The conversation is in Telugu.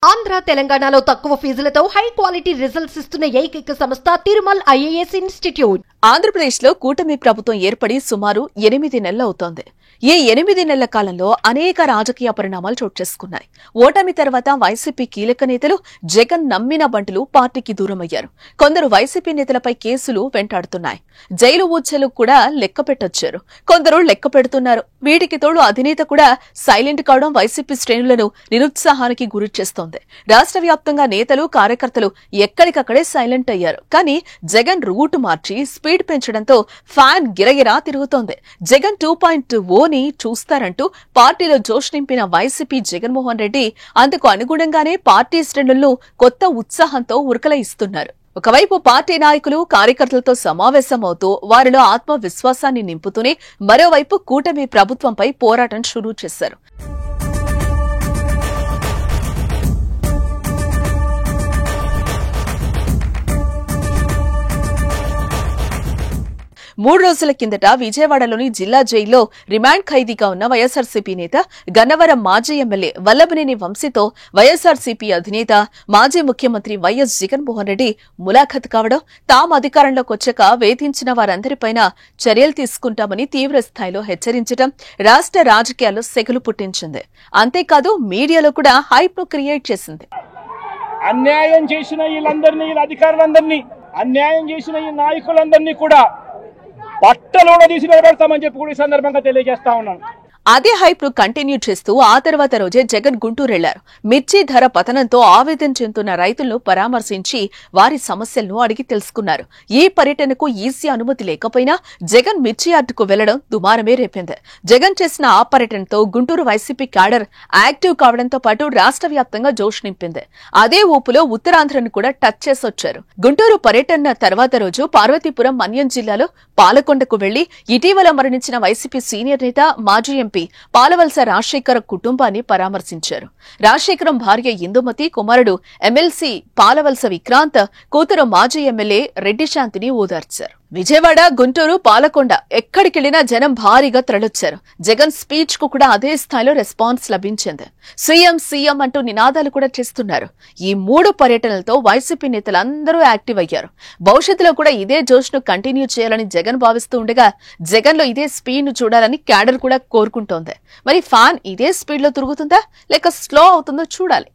ఆంధ్ర తెలంగాణలో తక్కువ ఫీజులతో హై క్వాలిటీ రిజల్ట్స్ ఇస్తున్న ఏకైక సంస్థ తిరుమల్ ఐఏఎస్ ఇన్స్టిట్యూట్. ఆంధ్రప్రదేశ్లో కూటమి ప్రభుత్వం ఏర్పడి సుమారు 8 నెలలు అవుతోంది. ఈ 8 నెలల కాలంలో అనేక రాజకీయ పరిణామాలు చోటు చేసుకున్నాయి. ఓటమి తర్వాత వైసీపీ కీలక నేతలు జగన్ నమ్మిన బంటులు పార్టీకి దూరమయ్యారు. కొందరు వైసీపీ నేతలపై కేసులు వెంటాడుతున్నాయి. జైలు ఊచలు కూడా లెక్క పెట్టొచ్చారు. కొందరు లెక్క పెడుతున్నారు. వీటికి తోడు అధినేత కూడా సైలెంట్ కావడం వైసీపీ శ్రేణులను నిరుత్సాహానికి గురి చేస్తోంది. రాష్ట్ర వ్యాప్తంగా నేతలు కార్యకర్తలు ఎక్కడికక్కడే సైలెంట్ అయ్యారు. కానీ జగన్ రూట్ మార్చి స్పీడ్ పెంచడంతో ఫ్యాన్ గిరగిరా తిరుగుతోంది. జగన్ 2.0ని చూస్తారంటూ పార్టీలో జోష్ నింపిన వైసీపీ జగన్మోహన్ రెడ్డి అందుకు అనుగుణంగానే పార్టీ శ్రేణులను కొత్త ఉత్సాహంతో ఉరకలయిస్తున్నారు. ఒకవైపు పార్టీ నాయకులు కార్యకర్తలతో సమావేశమవుతూ వారిలో ఆత్మవిశ్వాసాన్ని నింపుతూనే మరోవైపు కూటమి ప్రభుత్వంపై పోరాటం షురూ చేశారు. మూడు రోజుల కిందట విజయవాడలోని జిల్లా జైల్లో రిమాండ్ ఖైదీగా ఉన్న వైఎస్ఆర్సీపీ నేత గన్నవరం మాజీ ఎమ్మెల్యే వల్లభనేని వంశీతో వైఎస్ఆర్సీపీ అధినేత మాజీ ముఖ్యమంత్రి వైఎస్ జగన్మోహన్ రెడ్డి ములాఖత్ కావడం, తాము అధికారంలోకి వచ్చాక వేధించిన వారందరిపైన చర్యలు తీసుకుంటామని తీవ్ర స్థాయిలో హెచ్చరించడం రాష్ట్ర రాజకీయాల్లో సెగలు పుట్టించింది. అంతేకాదు మీడియాలో కూడా హైప్ ను క్రియేట్ చేసింది. అన్యాయం చేసిన వీళ్ళందరినీ, అధికారులందరినీ, అన్యాయం చేసిన ఈ నాయకులందరినీ కూడా బట్టలోడ తీసి నిలబెడతామని చెప్పి కూడా ఈ సందర్భంగా తెలియజేస్తా ఉన్నాను. అదే హైప్ ను కంటిన్యూ చేస్తూ ఆ తర్వాత రోజే జగన్ గుంటూరు వెళ్లారు. మిర్చి ధర పతనంతో ఆవేదన చెందుతున్న రైతులను పరామర్శించి వారి సమస్యలను అడిగి తెలుసుకున్నారు. ఈ పర్యటనకు ఈసీ అనుమతి లేకపోయినా జగన్ మిర్చి యార్డుకు వెళ్లడం దుమారమే రేపింది. జగన్ చేసిన ఆ పర్యటనతో గుంటూరు వైసీపీ క్యాడర్ యాక్టివ్ కావడంతో పాటు రాష్ట్ర వ్యాప్తంగా జోష్ నింపింది. అదే ఊపులో ఉత్తరాంధ్రను కూడా టచ్ చేసొచ్చారు. గుంటూరు పర్యటన తర్వాత రోజు పార్వతీపురం మన్యం జిల్లాలో పాలకొండకు వెళ్లి ఇటీవల మరణించిన వైసీపీ సీనియర్ నేత మాజీ ఎంపీ పాలవలస రాజశేఖర కుటుంబాన్ని పరామర్శించారు. రాజశేఖరం భార్య ఇందుమతి, కుమారుడు ఎమ్మెల్సీ పాలవలస విక్రాంత్, కూతురు మాజీ ఎమ్మెల్యే రెడ్డి శాంతిని ఓదార్చారు. విజయవాడ, గుంటూరు, పాలకొండ ఎక్కడికెళ్లినా జనం భారీగా తరలొచ్చారు. జగన్ స్పీచ్ కు కూడా అదే స్థాయిలో రెస్పాన్స్ లభించింది. సీఎం సీఎం అంటూ నినాదాలు కూడా చేస్తున్నారు. ఈ 3 పర్యటనలతో వైసీపీ నేతలందరూ యాక్టివ్ అయ్యారు. భవిష్యత్తులో కూడా ఇదే జోష్ ను కంటిన్యూ చేయాలని జగన్ భావిస్తూ ఉండగా జగన్ లో ఇదే స్పీడ్ ను చూడాలని క్యాడర్ కూడా కోరుకుంటోంది. మరి ఫ్యాన్ ఇదే స్పీడ్ లో తిరుగుతుందా లేక స్లో అవుతుందో చూడాలి.